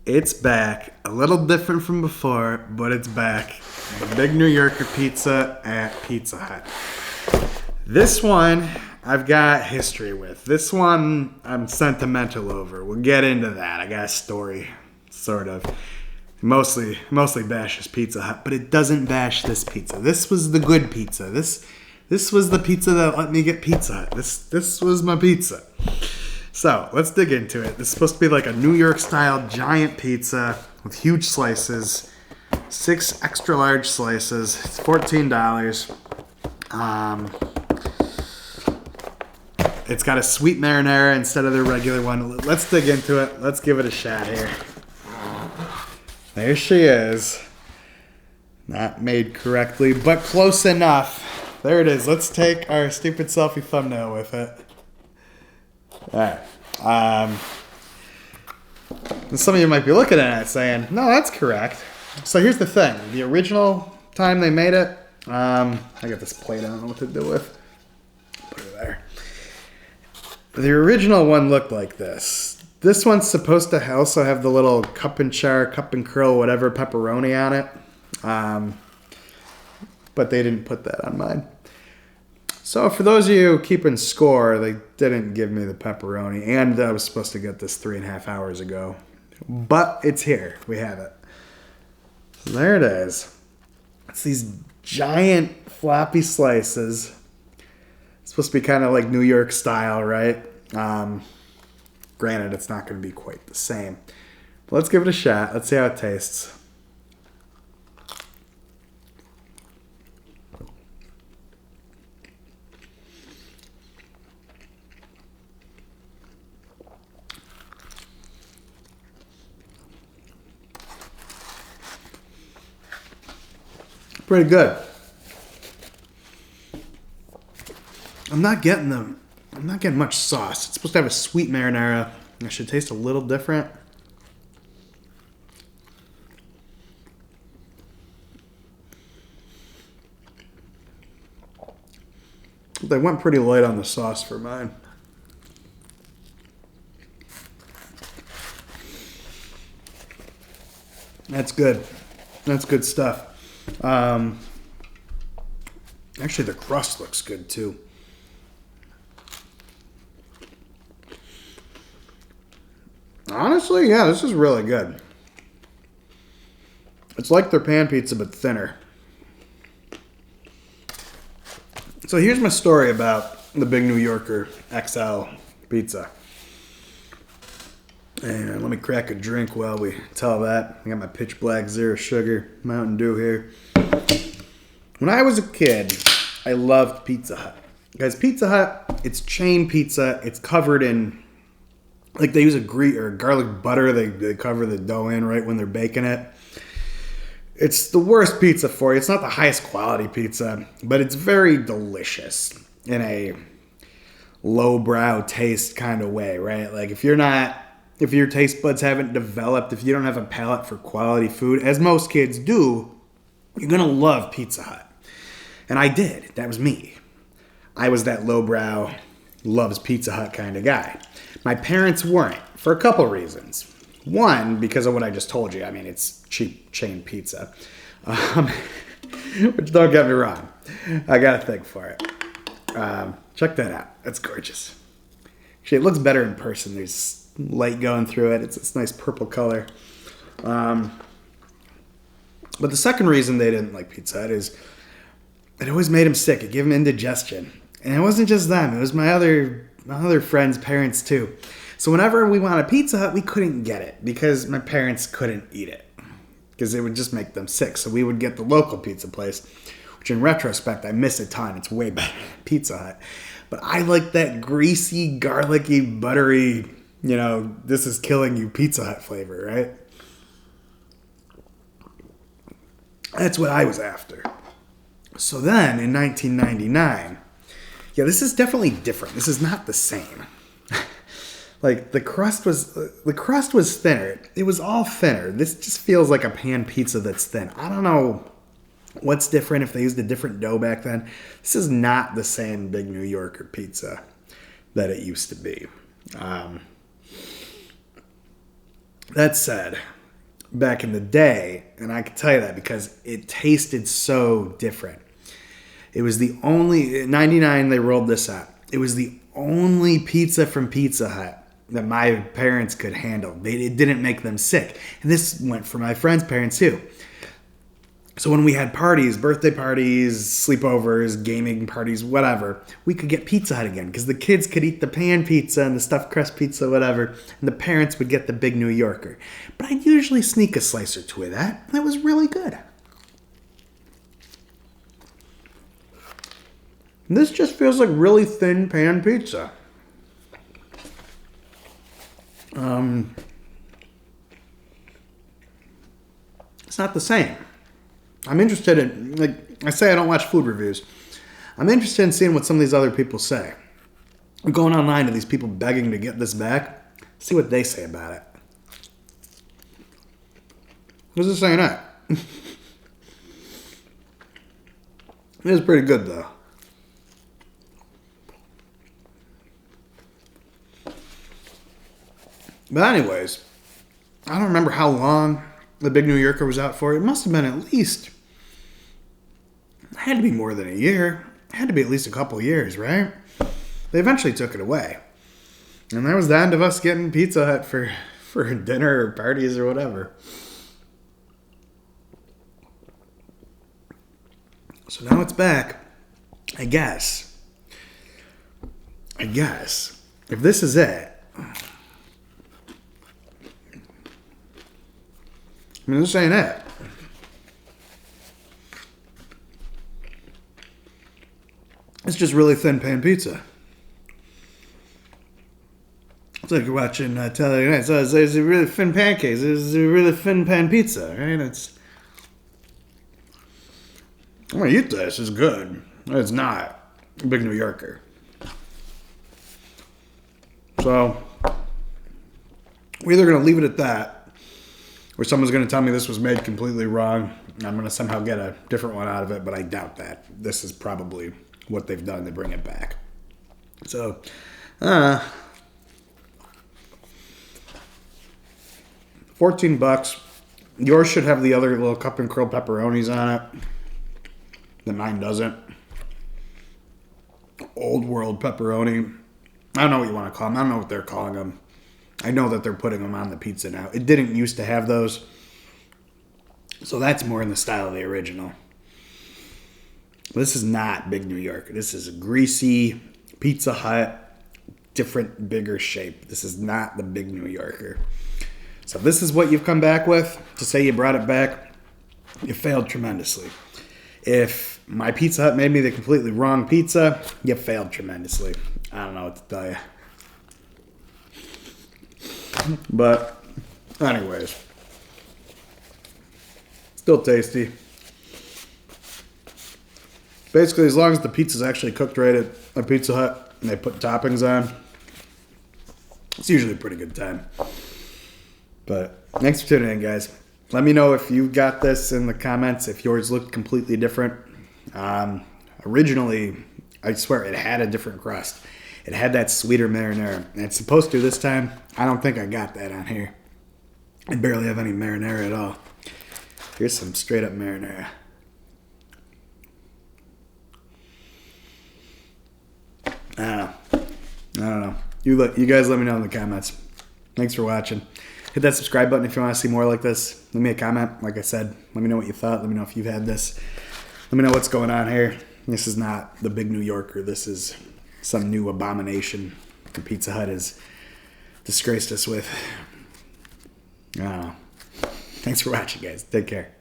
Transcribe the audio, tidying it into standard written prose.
It's back. A little different from before, but it's back. The Big New Yorker pizza at Pizza Hut. This one I've got history with. This one I'm sentimental over. We'll get into that. I got a story, sort of. Mostly bashes Pizza Hut, but it doesn't bash this pizza. This was the good pizza. This was the pizza that let me get Pizza Hut. This was my pizza. So, let's dig into it. This is supposed to be like a New York-style giant pizza with huge slices. 6 extra large slices. It's $14. It's got a sweet marinara instead of the regular one. Let's dig into it. Let's give it a shot here. There she is. Not made correctly, but close enough. There it is. Let's take our stupid selfie thumbnail with it. Alright. Some of you might be looking at it saying, no, that's correct. So here's the thing. The original time they made it, I got this plate I don't know what to do with. Put it there. The original one looked like this. This one's supposed to also have the little cup and char, cup and curl, whatever, pepperoni on it. But they didn't put that on mine. So for those of you keeping score, they didn't give me the pepperoni. And I was supposed to get this 3.5 hours ago. But it's here. We have it. So there it is. It's these giant floppy slices. It's supposed to be kind of like New York style, right? Granted, it's not going to be quite the same. But let's give it a shot. Let's see how it tastes. Pretty good. I'm not getting much sauce. It's supposed to have a sweet marinara. It should taste a little different. They went pretty light on the sauce for mine. That's good. That's good stuff. Actually, the crust looks good too. Honestly, yeah, this is really good. It's like their pan pizza, but thinner. So here's my story about the Big New Yorker XL pizza. And let me crack a drink while we tell that. I got my Pitch Black Zero Sugar Mountain Dew here. When I was a kid, I loved Pizza Hut. Guys, Pizza Hut, it's chain pizza. It's covered in, like they use a garlic butter. They cover the dough in right when they're baking it. It's the worst pizza for you. It's not the highest quality pizza, but it's very delicious in a lowbrow taste kind of way, right? Like if your taste buds haven't developed, if you don't have a palate for quality food, as most kids do, you're going to love Pizza Hut. And I did. That was me. I was that lowbrow, loves Pizza Hut kind of guy. My parents weren't, for a couple reasons. One, because of what I just told you. I mean, it's cheap chain pizza. Which don't get me wrong. I got a thing for it. Check that out. That's gorgeous. Actually, it looks better in person. There's light going through it. It's this nice purple color. But the second reason they didn't like Pizza Hut is it always made them sick. It gave them indigestion. And it wasn't just them. It was my other friends' parents too. So whenever we wanted Pizza Hut, we couldn't get it because my parents couldn't eat it because it would just make them sick. So we would get the local pizza place, which in retrospect, I miss a ton. It's way better than Pizza Hut. But I like that greasy, garlicky, buttery, this is killing you Pizza Hut flavor, right? That's what I was after. So then in 1999, this is definitely different. This is not the same. Like the crust was thinner. It was all thinner. This just feels like a pan pizza that's thin. I don't know what's different if they used a different dough back then. This is not the same Big New Yorker pizza that it used to be. That said, back in the day. And I can tell you that because it tasted so different. It was the only, in 99 they rolled this out. It was the only pizza from Pizza Hut that my parents could handle. It didn't make them sick. And this went for my friends' parents too. So when we had parties, birthday parties, sleepovers, gaming parties, whatever, we could get Pizza Hut again because the kids could eat the pan pizza and the stuffed crust pizza, whatever, and the parents would get the big New Yorker. But I'd usually sneak a slice or two of that, and it was really good. This just feels like really thin pan pizza. It's not the same. I'm interested in, like I say, I don't watch food reviews. I'm interested in seeing what some of these other people say. I'm going online to these people begging to get this back. See what they say about it. Who's this saying that? It is pretty good though. But anyways, I don't remember how long the Big New Yorker was out for. It must have been at least, it had to be more than a year. It had to be at least a couple years, right? They eventually took it away. And that was the end of us getting Pizza Hut for dinner or parties or whatever. So now it's back. I guess. If this is it, I mean, this ain't it. It's just really thin pan pizza. It's like you're watching Telly Night. So it's a really thin pancakes. It's a really thin pan pizza, right? I'm gonna eat this. It's good. It's not a Big New Yorker. So we're either gonna leave it at that, or someone's going to tell me this was made completely wrong. I'm going to somehow get a different one out of it, but I doubt that. This is probably what they've done to bring it back. So, $14. Yours should have the other little cup and curl pepperonis on it. The mine doesn't. Old world pepperoni. I don't know what you want to call them. I don't know what they're calling them. I know that they're putting them on the pizza now. It didn't used to have those. So that's more in the style of the original. This is not Big New York. This is a greasy Pizza Hut, different, bigger shape. This is not the Big New Yorker. So if this is what you've come back with to say you brought it back, you failed tremendously. If my Pizza Hut made me the completely wrong pizza, you failed tremendously. I don't know what to tell you. But, anyways, still tasty. Basically, as long as the pizza's actually cooked right at a Pizza Hut and they put toppings on, it's usually a pretty good time. But thanks for tuning in, guys. Let me know if you got this in the comments, if yours looked completely different. Originally, I swear, it had a different crust. It had that sweeter marinara. And it's supposed to this time. I don't think I got that on here. I barely have any marinara at all. Here's some straight up marinara. I don't know. You guys let me know in the comments. Thanks for watching. Hit that subscribe button if you want to see more like this. Leave me a comment. Like I said, let me know what you thought. Let me know if you've had this. Let me know what's going on here. This is not the Big New Yorker. This is some new abomination the Pizza Hut has disgraced us with. I don't know. Thanks for watching, guys. Take care.